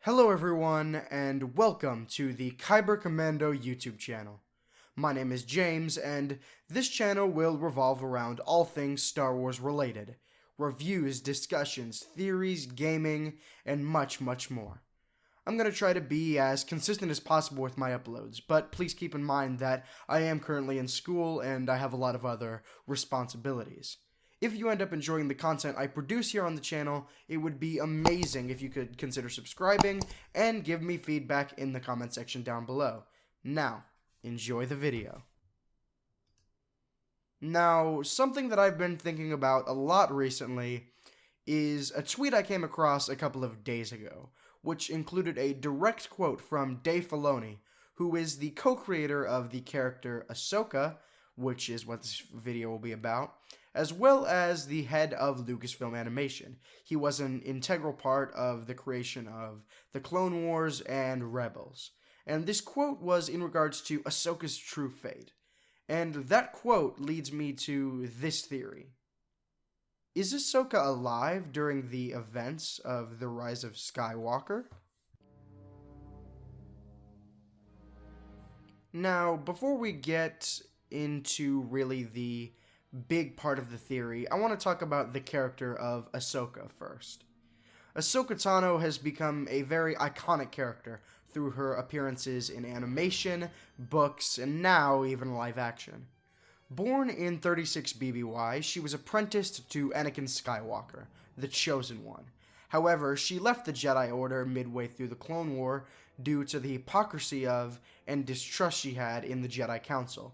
Hello everyone, and welcome to the Kyber Commando YouTube channel. My name is James, and this channel will revolve around all things Star Wars related. Reviews, discussions, theories, gaming, and much more. I'm going to try to be as consistent as possible with my uploads, but please keep in mind that I am currently in school and I have a lot of other responsibilities. If you end up enjoying the content I produce here on the channel, it would be amazing if you could consider subscribing and give me feedback in the comment section down below. Now, enjoy the video. Now, something that I've been thinking about a lot recently is a tweet I came across a couple of days ago, which included a direct quote from Dave Filoni, who is the co-creator of the character Ahsoka, which is what this video will be about, as well as the head of Lucasfilm Animation. He was an integral part of the creation of The Clone Wars and Rebels. And this quote was in regards to Ahsoka's true fate. And that quote leads me to this theory. Is Ahsoka alive during the events of the Rise of Skywalker? Now, before we get into really the big part of the theory, I want to talk about the character of Ahsoka first. Ahsoka Tano has become a very iconic character through her appearances in animation, books, and now even live action. Born in 36 BBY, she was apprenticed to Anakin Skywalker, the Chosen One. However, she left the Jedi Order midway through the Clone War due to the hypocrisy of and distrust she had in the Jedi Council.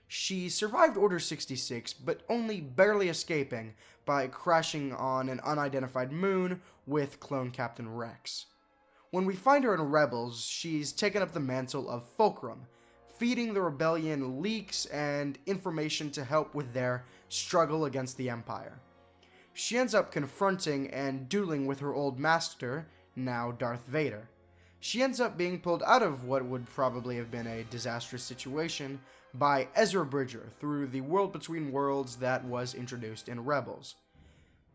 She survived Order 66, but only barely escaping by crashing on an unidentified moon with clone Captain Rex. When we find her in Rebels, she's taken up the mantle of Fulcrum, feeding the rebellion leaks and information to help with their struggle against the Empire. She ends up confronting and dueling with her old master, now Darth Vader. She ends up being pulled out of what would probably have been a disastrous situation by Ezra Bridger through the World Between Worlds that was introduced in Rebels.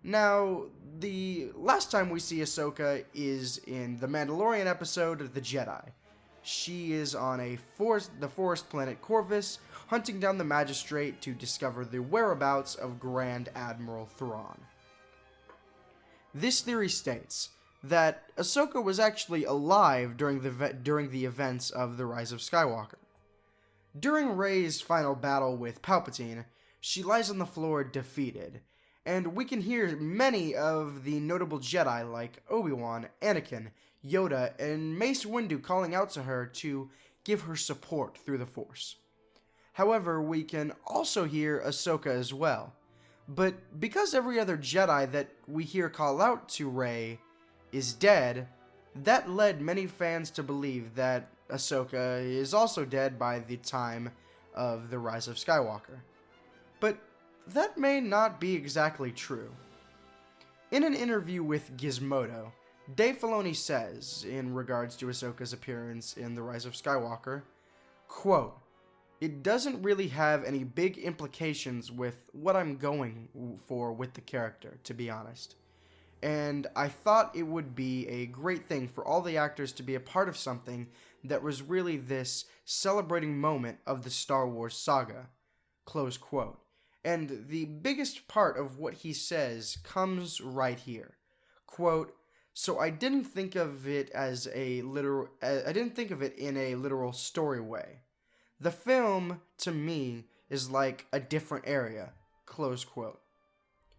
Now, the last time we see Ahsoka is in the Mandalorian episode, The Jedi. She is on the forest planet Corvus, hunting down the Magistrate to discover the whereabouts of Grand Admiral Thrawn. This theory states that Ahsoka was actually alive during the events of the Rise of Skywalker. During Rey's final battle with Palpatine, she lies on the floor defeated, and we can hear many of the notable Jedi like Obi-Wan, Anakin, Yoda, and Mace Windu calling out to her to give her support through the Force. However, we can also hear Ahsoka as well, but because every other Jedi that we hear call out to Rey is dead, that led many fans to believe that Ahsoka is also dead by the time of the Rise of Skywalker. But that may not be exactly true. In an interview with Gizmodo, Dave Filoni says, in regards to Ahsoka's appearance in the Rise of Skywalker, quote, "It doesn't really have any big implications with what I'm going for with the character, to be honest. And I thought it would be a great thing for all the actors to be a part of something that was really this celebrating moment of the Star Wars saga." Close quote. And the biggest part of what he says comes right here. Quote, "So I didn't think of it as I didn't think of it in a literal story way. The film, to me, is like a different area." Close quote.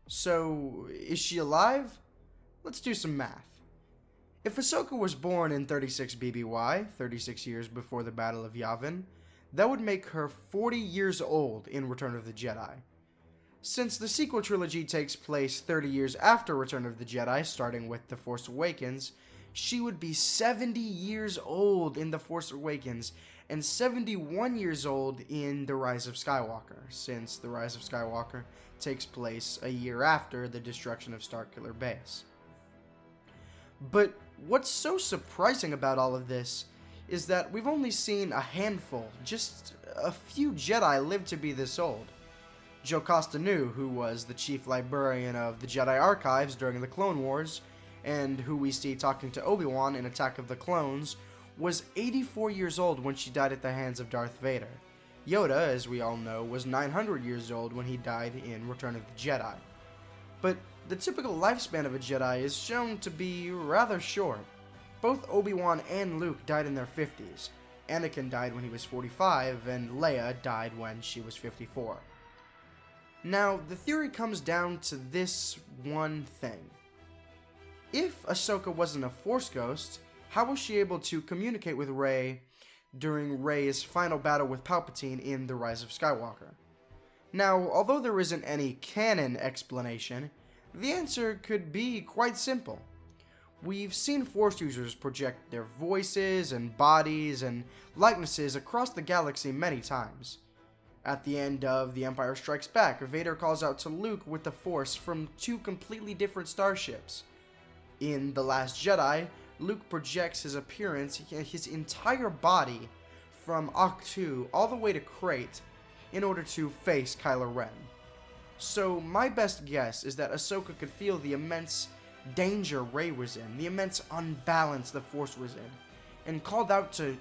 So, is she alive? Let's do some math. If Ahsoka was born in 36 BBY, 36 years before the Battle of Yavin, that would make her 40 years old in Return of the Jedi. Since the sequel trilogy takes place 30 years after Return of the Jedi, starting with The Force Awakens, she would be 70 years old in The Force Awakens and 71 years old in The Rise of Skywalker, since The Rise of Skywalker takes place a year after the destruction of Starkiller Base. But what's so surprising about all of this is that we've only seen a handful, just a few Jedi live to be this old. Joe Costanu, who was the chief librarian of the Jedi Archives during the Clone Wars, and who we see talking to Obi-Wan in Attack of the Clones, was 84 years old when she died at the hands of Darth Vader. Yoda, as we all know, was 900 years old when he died in Return of the Jedi. But the typical lifespan of a Jedi is shown to be rather short. Both Obi-Wan and Luke died in their 50s. Anakin died when he was 45, and Leia died when she was 54. Now, the theory comes down to this one thing. If Ahsoka wasn't a Force ghost, how was she able to communicate with Rey during Rey's final battle with Palpatine in The Rise of Skywalker? Now, although there isn't any canon explanation, the answer could be quite simple. We've seen Force users project their voices and bodies and likenesses across the galaxy many times. At the end of The Empire Strikes Back, Vader calls out to Luke with the Force from two completely different starships. In The Last Jedi, Luke projects his appearance, his entire body, from Ahch-To all the way to Crate in order to face Kylo Ren. So my best guess is that Ahsoka could feel the immense danger Rey was in, the immense unbalance the Force was in, and called out to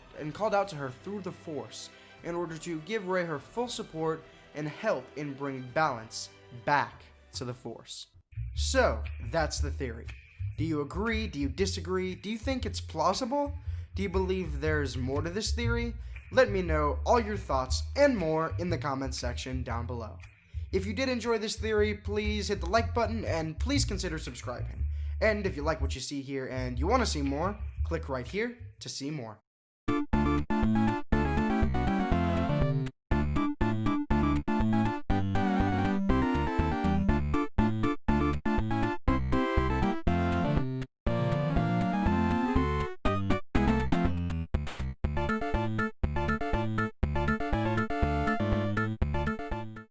her through the Force in order to give Rey her full support and help in bringing balance back to the Force. So, that's the theory. Do you agree? Do you disagree? Do you think it's plausible? Do you believe there's more to this theory? Let me know all your thoughts and more in the comments section down below. If you did enjoy this theory, please hit the like button and please consider subscribing. And if you like what you see here and you want to see more, click right here to see more.